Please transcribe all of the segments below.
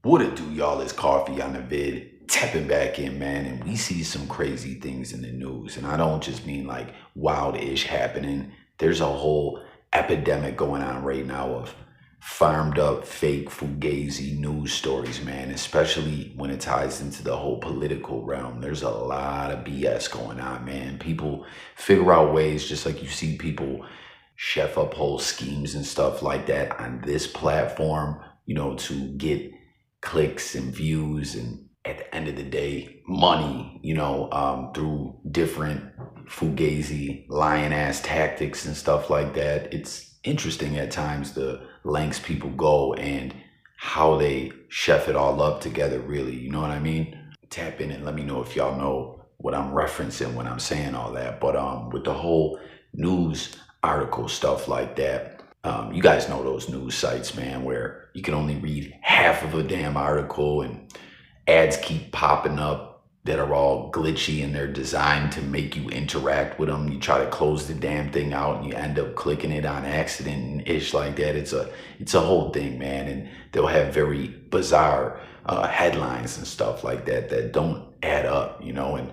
What it do, y'all? It's Coffee on the vid, tapping back in, man, and we see some crazy things in the news. And I don't just mean like wild-ish happening. There's a whole epidemic going on right now of farmed up fake fugazi news stories, man, especially when it ties into the whole political realm. There's a lot of BS going on, man. People figure out ways, just like you see people chef up whole schemes and stuff like that on this platform, to get clicks and views and at the end of the day money, through different fugazi lion ass tactics and stuff like that. It's interesting at times the lengths people go and how they chef it all up together, really, you know what I mean? Tap in and let me know if y'all know what I'm referencing when I'm saying all that. But with the whole news article stuff like that, you guys know those news sites, man, where you can only read half of a damn article and ads keep popping up that are all glitchy and they're designed to make you interact with them. You try to close the damn thing out and you end up clicking it on accident and ish like that. It's a whole thing, man. And they'll have very bizarre headlines and stuff like that that don't add up, and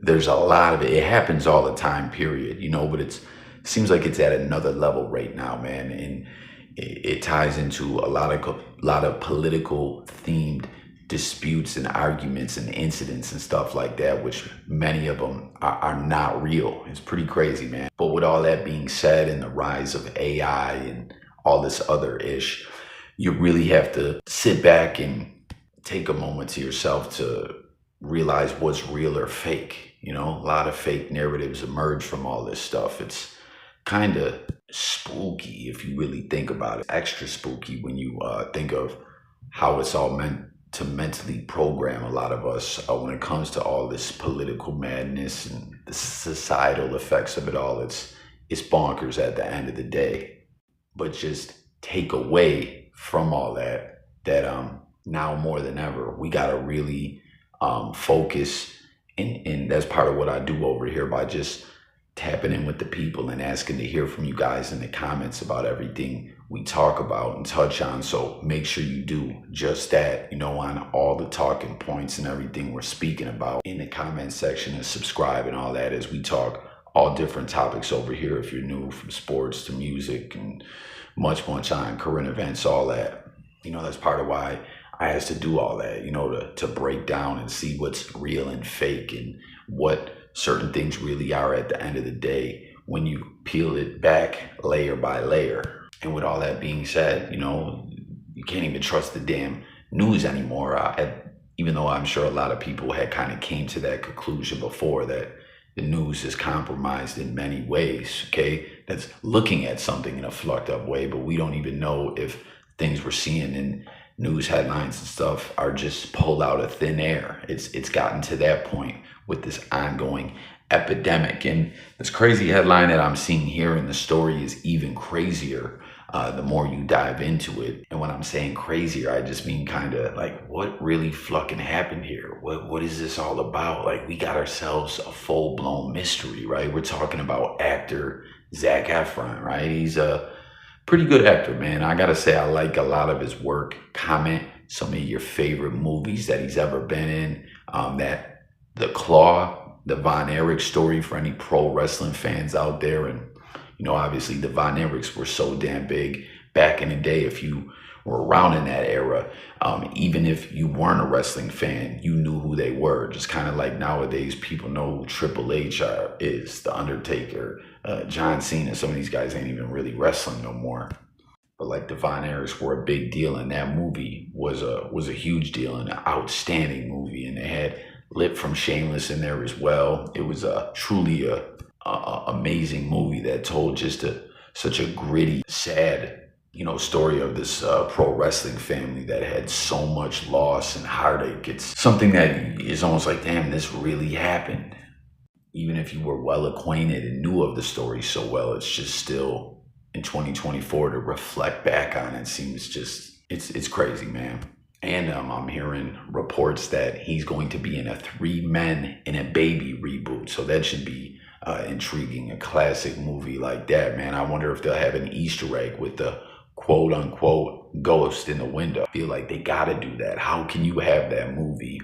there's a lot of it. It happens all the time, period, but it seems like it's at another level right now, man. And it ties into a lot of political themed disputes and arguments and incidents and stuff like that, which many of them are not real. It's pretty crazy, man. But with all that being said and the rise of AI and all this other ish, you really have to sit back and take a moment to yourself to realize what's real or fake. A lot of fake narratives emerge from all this stuff. It's kind of spooky if you really think about it. Extra spooky when you think of how it's all meant to mentally program a lot of us when it comes to all this political madness and the societal effects of it all. It's bonkers at the end of the day. But just take away from all that now more than ever, we got to really focus. And that's part of what I do over here by just tapping in with the people and asking to hear from you guys in the comments about everything we talk about and touch on. So make sure you do just that, on all the talking points and everything we're speaking about in the comment section, and subscribe and all that as we talk all different topics over here. If you're new, from sports to music and much on current events, all that, that's part of why I has to do all that, to break down and see what's real and fake and what certain things really are at the end of the day when you peel it back layer by layer. And with all that being said, you can't even trust the damn news anymore. Even though I'm sure a lot of people had kind of came to that conclusion before, that the news is compromised in many ways, okay? That's looking at something in a fucked up way, but we don't even know if things we're seeing in news headlines and stuff are just pulled out of thin air. It's gotten to that point with this ongoing epidemic. And this crazy headline that I'm seeing here in the story is even crazier the more you dive into it. And when I'm saying crazier, I just mean kind of like, what really fucking happened here? What is this all about? Like, we got ourselves a full-blown mystery, right? We're talking about actor Zac Efron, right? He's a pretty good actor, man. I gotta say, I like a lot of his work. Comment some of your favorite movies that he's ever been in. That The Claw, the Von Erich story for any pro wrestling fans out there. And, obviously the Von Erichs were so damn big back in the day. If you were around in that era, even if you weren't a wrestling fan, you knew who they were. Just kind of like nowadays, people know who Triple H is, The Undertaker, John Cena. Some of these guys ain't even really wrestling no more. But like the Von Erichs were a big deal, and that movie was a huge deal and an outstanding movie. And they had Lip from Shameless in there as well. It was truly a amazing movie that told just such a gritty, sad, story of this pro wrestling family that had so much loss and heartache. It's something that is almost like, damn, this really happened. Even if you were well acquainted and knew of the story so well, it's just still in 2024 to reflect back on it seems just, it's crazy, man. And I'm hearing reports that he's going to be in a 3 Men and a Baby reboot. So that should be intriguing. A classic movie like that, man. I wonder if they'll have an Easter egg with the quote unquote ghost in the window. I feel like they gotta do that. How can you have that movie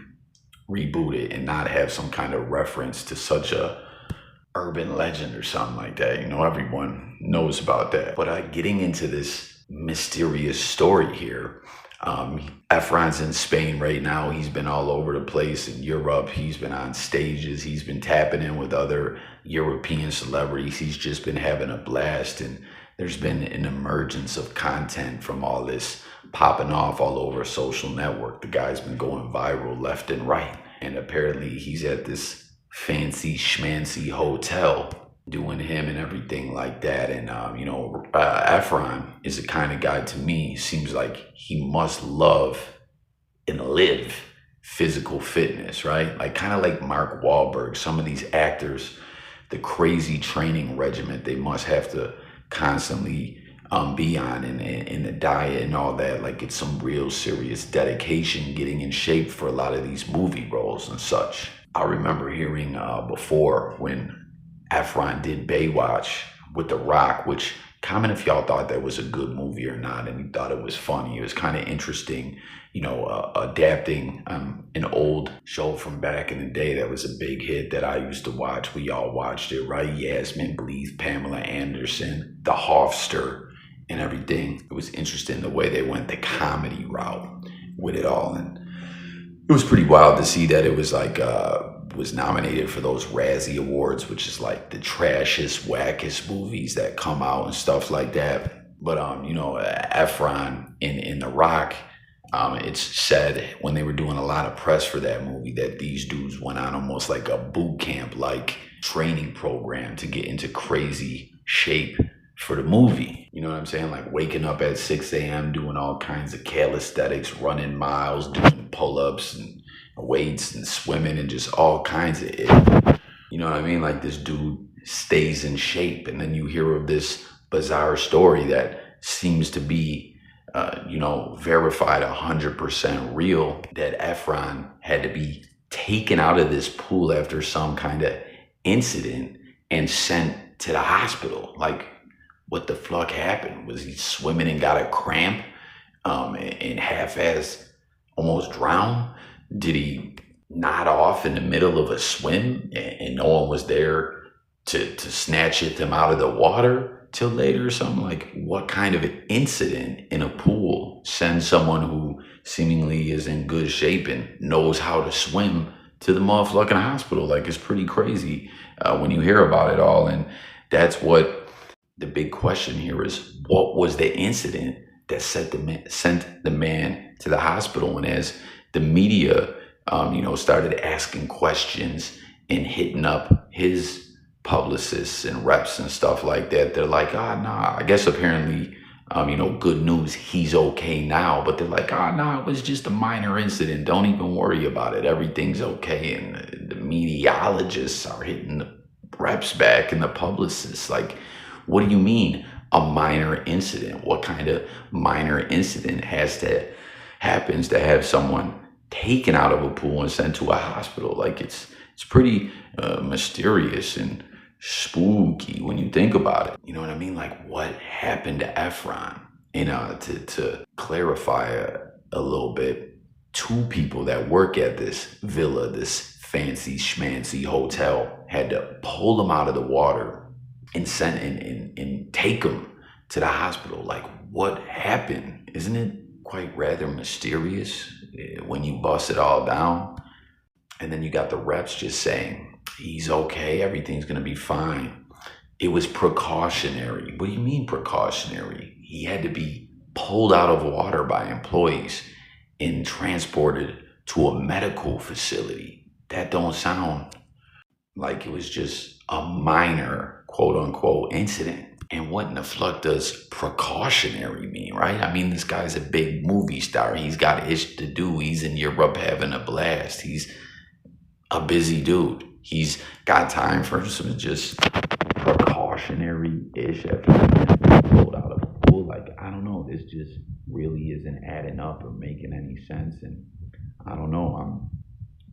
rebooted and not have some kind of reference to such a urban legend or something like that? You know, everyone knows about that. But getting into this mysterious story here, Efron's in Spain right now. He's been all over the place in Europe. He's been on stages. He's been tapping in with other European celebrities. He's just been having a blast. And there's been an emergence of content from all this popping off all over social network. The guy's been going viral left and right. And apparently he's at this fancy schmancy hotel doing him and everything like that. And Efron is the kind of guy, to me, seems like he must love and live physical fitness, right? Like kind of like Mark Wahlberg. Some of these actors, the crazy training regimen they must have to constantly be on, and the diet and all that. Like it's some real serious dedication getting in shape for a lot of these movie roles and such. I remember hearing before when Efron did Baywatch with The Rock, which, comment if y'all thought that was a good movie or not, and you thought it was funny. It was kind of interesting, adapting an old show from back in the day that was a big hit that I used to watch. We all watched it, right? Yasmin Bleeth, Pamela Anderson, The Hofster, and everything. It was interesting the way they went the comedy route with it all. And it was pretty wild to see that it was like was nominated for those Razzie Awards, which is like the trashiest, wackest movies that come out and stuff like that. But Efron in The Rock, it's said when they were doing a lot of press for that movie that these dudes went on almost like a boot camp like training program to get into crazy shape for the movie. You know what I'm saying? Like waking up at 6 a.m., doing all kinds of calisthenics, running miles, doing pull-ups and weights and swimming and just all kinds of it. You know what I mean? Like this dude stays in shape. And then you hear of this bizarre story that seems to be, verified 100% real, that Efron had to be taken out of this pool after some kind of incident and sent to the hospital. Like, what the fuck happened? Was he swimming and got a cramp and half-ass almost drowned? Did he nod off in the middle of a swim and no one was there to snatch him out of the water till later or something? Like, what kind of an incident in a pool sends someone who seemingly is in good shape and knows how to swim to the motherfucking hospital? Like, it's pretty crazy when you hear about it all. And that's what the big question here is: what was the incident that sent the man to the hospital? And as the media, started asking questions and hitting up his publicists and reps and stuff like that, they're like, nah. I guess apparently, good news, he's okay now. But they're like, nah, it was just a minor incident. Don't even worry about it. Everything's okay. And the meteorologists are hitting the reps back and the publicists like, what do you mean a minor incident? What kind of minor incident happens to have someone taken out of a pool and sent to a hospital? Like it's pretty mysterious and spooky when you think about it. You know what I mean? Like, what happened to Efron? To clarify a little bit, two people that work at this villa, this fancy schmancy hotel, had to pull him out of the water and send and take him to the hospital. Like, what happened? Isn't it quite rather mysterious when you bust it all down? And then you got the reps just saying, he's okay, everything's gonna be fine. It was precautionary. What do you mean precautionary? He had to be pulled out of water by employees and transported to a medical facility. That don't sound like it was just a minor, quote unquote, incident. And what in the fuck does precautionary mean, right? I mean, this guy's a big movie star. He's got ish to do. He's in Europe having a blast. He's a busy dude. He's got time for some just precautionary-ish after being pulled out of a pool. Like, I don't know. This just really isn't adding up or making any sense. And I don't know. I'm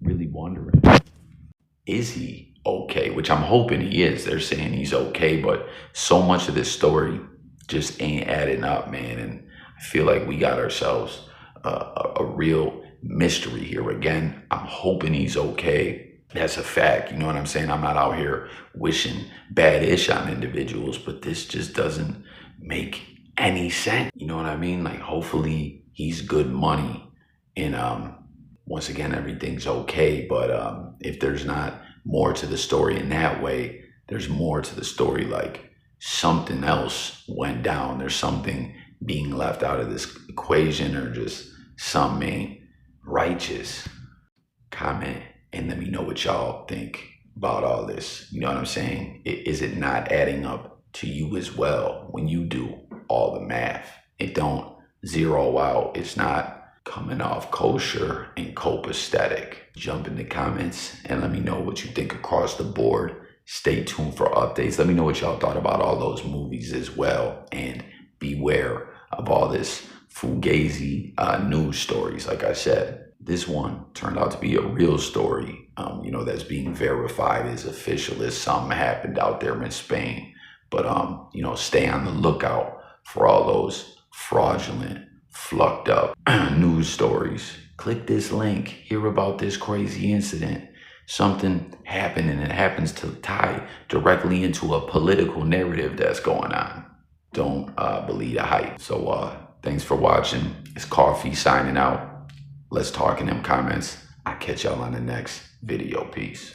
really wondering, is he okay? Which I'm hoping he is. They're saying he's okay, but so much of this story just ain't adding up, man. And I feel like we got ourselves a real mystery here. Again, I'm hoping he's okay. That's a fact. You know what I'm saying? I'm not out here wishing bad ish on individuals, but this just doesn't make any sense. You know what I mean? Like, hopefully he's good money and once again everything's okay. But if there's not more to the story in that way, there's more to the story. Like, something else went down. There's something being left out of this equation, or just something ain't righteous. Comment and let me know what y'all think about all this. You know what I'm saying? Is it not adding up to you as well when you do all the math? It don't zero out. It's not coming off kosher and copacetic. Jump in the comments and let me know what you think across the board. Stay tuned for updates. Let me know what y'all thought about all those movies as well. And beware of all this fugazi news stories. Like I said, this one turned out to be a real story, that's being verified as official, as something happened out there in Spain. But, stay on the lookout for all those fraudulent, flucked up news stories. Click this link, hear about this crazy incident. Something happened and it happens to tie directly into a political narrative that's going on. Don't believe the hype. So thanks for watching. It's Coffee signing out. Let's talk in them comments. I'll catch y'all on the next video. Peace.